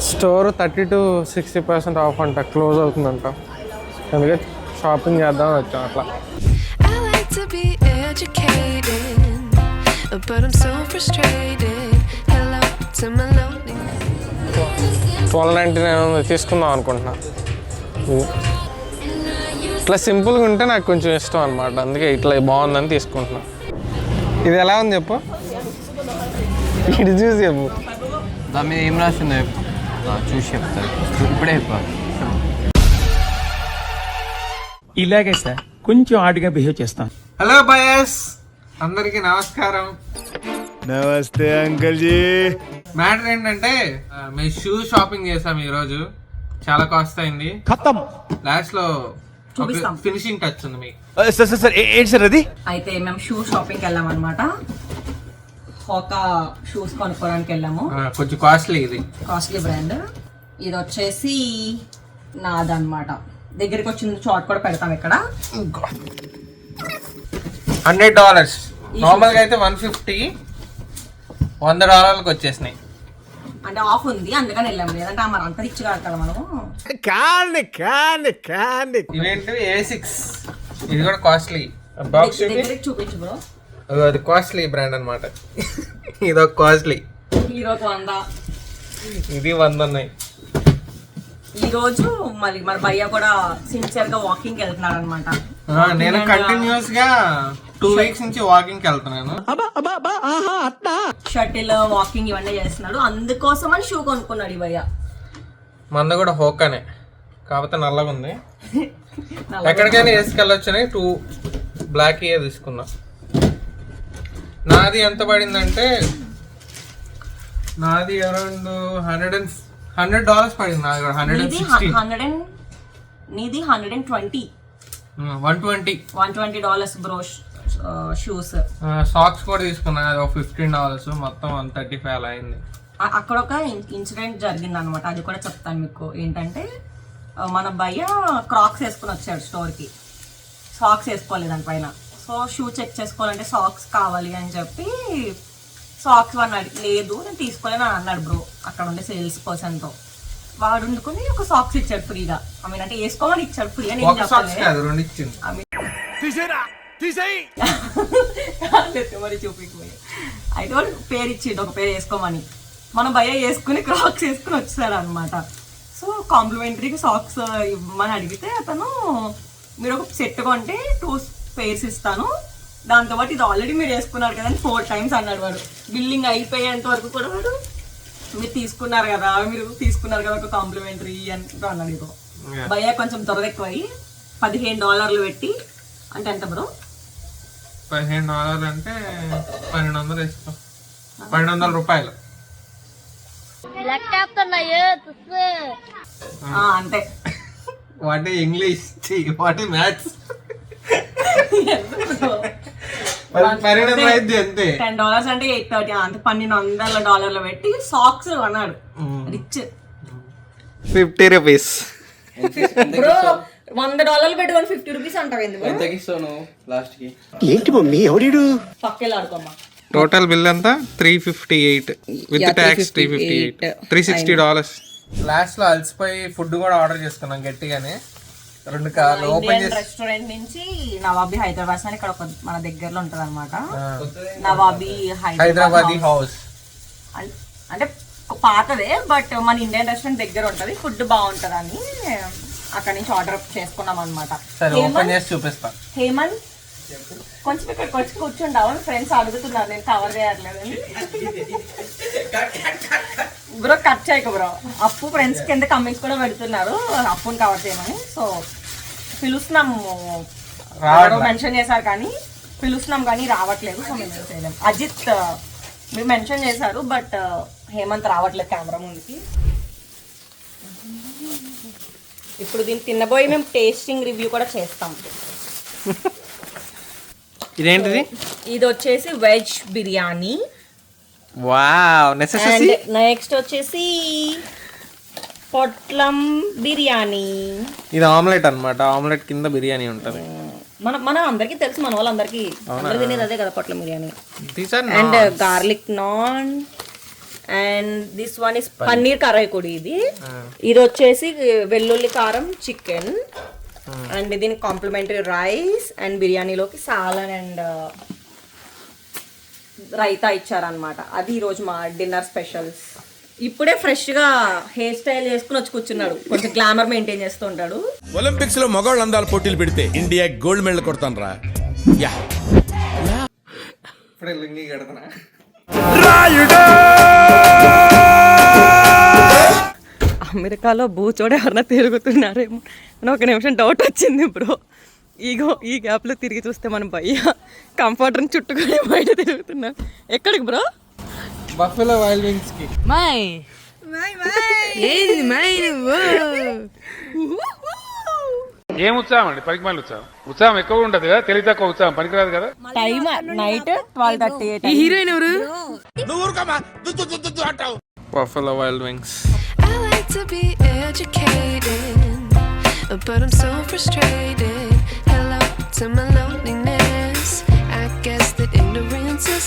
Store 30-60% of అంట, close అవుతుందంట. అందుకే షాపింగ్ చేద్దామని వచ్చాం అట్లా. I like to be educated, but I'm so frustrated. Hello to my loneliness. 1299 తీసుకుందాం అనుకుంటున్నా. ఇట్లా సింపుల్గా ఉంటే నాకు కొంచెం ఇష్టం అనమాట, అందుకే ఇట్లా బాగుందని తీసుకుంటున్నా. ఇది ఎలా ఉంది చెప్పు, ఇది చూసి చెప్పు. దాని మీద ఏం రాసిందో చూసి చెప్తాను, ఇప్పుడే చెప్పా. ఇలాగే సార్ కొంచెం ఆడిగా బిహేవ్ చేస్తాను. హలో బయస్, అందరికీ నమస్కారం. నమస్తే అంకల్ జీ. మ్యాటర్ ఏంటంటే మేము షూ షాపింగ్ చేసాం ఈరోజు. చాలా కాస్ట్ అయింది. ఖతం. లాస్ట్ లో ఫినిషింగ్ టచ్ ఉంది మీకు. సార్ సార్ సార్ ఏంటి సార్ అది? అయితే మేము షూ షాపింగ్కి వెళ్ళాం అనమాట. ఒక షూస్ కొనుక్కోవడానికి వెళ్ళాము. కొంచెం కాస్ట్లీ, ఇది కాస్ట్లీ బ్రాండ్. ఇది వచ్చేసి నాదన్నమాట. దగ్గరికి వచ్చిన చోట్ కూడా పెడతాం ఇక్కడ. $100. నార్మల్గా అయితే $150, $100 వచ్చేసినాయి. అంటే ఆఫ్ ఉంది అందుకని వెళ్ళాము, లేదంటే మరి అంత రిచ్ కాదు కదా మనము. ఇవేంటి A6, ఇది కూడా కాస్ట్లీ బాక్స్. దగ్గరికి చూపించు బ్రో. అది కాస్ట్లీ బ్రాండ్ అనమాట. ఇది ఒక కాస్ట్లీ. హీరోకి 100, ఇది 100 ఉన్నాయి. ఈ రోజు మళ్ళీ మన భయ్య కూడా సిన్సియర్ గా వాకింగ్ వెళ్తున్నాడు అనమాట. నేను కంటిన్యూస్ గా 2 weeks నుంచి వాకింగ్ కి వెళ్తున్నాను. షటిల్ వాకింగ్ ఇవన్నీ చేస్తున్నాడు, అందుకోసం అని షూ కొనుక్కున్నాడు ఈ భయ్య. మంద కూడా హోకానే, కాకపోతే నల్లగా ఉంది. ఎక్కడికైనా వేసుకెళ్ళొచ్చని 2 బ్లాక్ ఇయర్ తీసుకున్నా. నాది ఎంత పడిందంటే, నాది అరౌండ్ $100 పడింది. నాది కూడా 160. నీది 120. $120 బ్రో షూస్. సాక్స్ కూడా తీసుకున్నా, అది ఒక $15, మొత్తం $135 అలా అయింది. అక్కడ ఒక ఇన్సిడెంట్ జరిగింది అనమాట, అది కూడా చెప్తాను మీకు. ఏంటంటే మన భయ్య క్రాక్స్ వేసుకుని వచ్చాడు స్టోర్కి, సాక్స్ వేసుకోలేదు దానిపైన. సో షూ చెక్ చేసుకోవాలంటే సాక్స్ కావాలి అని చెప్పి సాక్స్ లేదు నేను తీసుకోలేను అని అన్నాడు బ్రో అక్కడ ఉండే సేల్స్ పర్సన్తో. వాడు వండుకుని ఒక సాక్స్ ఇచ్చాడు ఫ్రీగా. ఐ మీన్ అంటే వేసుకోమని ఇచ్చాడు ఫ్రీ అని మరి చూపించబోయే. అయితే వాడు పేరు ఇచ్చిండు, ఒక పేరు వేసుకోమని. మన భయ్య వేసుకుని క్రాక్స్ వేసుకుని వచ్చాడు అనమాట. సో కాంప్లిమెంటరీకి సాక్స్ ఇవ్వమని అడిగితే అతను, మీరు ఒక సెట్ కొంటే 2 pairs ఇస్తాను, దాంతోపాటు ఇది ఆల్రెడీ మీరు వేసుకున్నారు కదా అని 4 times అన్నాడు వాడు. బిల్లింగ్ అయిపోయేంత వరకు కూడా వాడు మీరు తీసుకున్నారు కదా ఒక కాంప్లిమెంటరీ అని అన్నాడు. ఇదో భయ్య కొంచెం త్వరగా ఎక్కువ అయ్యి $15 పెట్టి, అంటే ఎంత బ్రో? $15 అంటే 1200 వేసుకో, $1200. అంతే. What English, what maths. $10 అంటే $830, అంటే $1200 పెట్టి సాక్స్ అన్నాడు. రిచ్. $50. బ్రో $100 పెట్టుకొని $50 అంటావు ఎందుకు? ఏంటి మమ్మీ ఎవడు పక్కెళ్ళాడుకోమ్మా. టోటల్ బిల్ అంతా $358 విత్ ట్యాక్స్. $360. లాస్ట్ లో అలసిపోయి ఫుడ్ కూడా ఆర్డర్ చేసుకున్నాం గట్టిగానే. 2 కార్లు ఓపెన్ చేసి రెస్టారెంట్ నుంచి నవాబీ హైదరాబాద్ అని ఇక్కడ మన దగ్గరలో ఉంటది అనమాట. నవాబీ హైదరాబాద్ హౌస్ అంటే పాతదే, బట్ మన ఇండియన్ రెస్టారెంట్ దగ్గర ఉంటది. ఫుడ్ బాగుంటది అని అక్కడ నుంచి ఆర్డర్ చేసుకున్నాం అనమాట. ఓపెన్ చేసి చూపిస్తా. హేమంత్ కొంచెం ఇక్కడికి వచ్చి కూర్చుంటావు, ఫ్రెండ్స్ అడుగుతున్నారు, నేను కవర్ చేయట్లేదని. బ్రో కట్ చేయకు బ్రో. అప్పు ఫ్రెండ్స్ కింద కమెంట్స్ కూడా పెడుతున్నారు అప్పుని కవర్ చేయమని. సో పిలుస్తున్నాము, మెన్షన్ చేశారు కానీ పిలుస్తున్నాం కానీ రావట్లేదు. సో మేము చేయలేము. అజిత్ మీరు మెన్షన్ చేశారు, బట్ హేమంత్ రావట్లేదు కెమెరా ముందుకి. ఇప్పుడు దీన్ని తినబోయి మేము టేస్టింగ్ రివ్యూ కూడా చేస్తాం. ఇదేంటిది? ఇది వచ్చేసి వెజ్ బిర్యానీ. వావ్. నెక్స్ట్ వచ్చేసి పొట్లం బిర్యానీ. ఇది ఆమ్లెట్ అన్నమాట. ఆమ్లెట్ కింద బిర్యానీ ఉంటది. మన అందరికి తెలుసు, మన వాళ్ళందరికీ అందరూ తినేది అదే కదా పొట్లం biryani. And garlic naan and this one is paneer curry కూడా. ఇది వచ్చేసి వెల్లుల్లి కారం చికెన్. అండ్ దీనికి కాంప్లిమెంటరీ రైస్ అండ్ బిర్యానీలోకి సాలన్ అండ్ రైతా ఇచ్చారనమాట. అది ఈరోజు మా డిన్నర్ స్పెషల్స్. ఇప్పుడే ఫ్రెష్ గా హెయిర్ స్టైల్ చేసుకుని వచ్చి కూర్చున్నాడు. కొంచెం గ్లామర్ మెయింటైన్ చేస్తూ ఉంటాడు. ఒలింపిక్స్ లో మగవాళ్ళు అందాల పోటీలు పెడితే ఇండియా గోల్డ్ మెడల్ కొడతాను రా. ఇప్పుడే లింగి కడతానా. అమెరికాలో బూచోడు ఎవరన్నా తిరుగుతున్నారేమో అని ఒక నిమిషం డౌట్ వచ్చింది బ్రో. ఇగో ఈ గ్యాప్లో తిరిగి చూస్తే మనం భయ్య కంఫర్టర్ని చుట్టుకొని బయట తిరుగుతున్నాం. ఎక్కడికి బ్రో? బఫెలో వైల్డ్ వింగ్స్ కి. ఏం ఉత్సాహం అండి, పనికిమాలిన ఉత్సాహం. ఉత్సాహం ఎక్కువ ఉండదు కదా, తెలివి తక్కువ ఉత్సాహం పనికిరాదు కదా. Time night 12:38. హీరోయిన్ ఎవరు? Buffalo wild wings. I like to be educated, but I'm so frustrated. Hello to my loneliness. I guess that ignorance is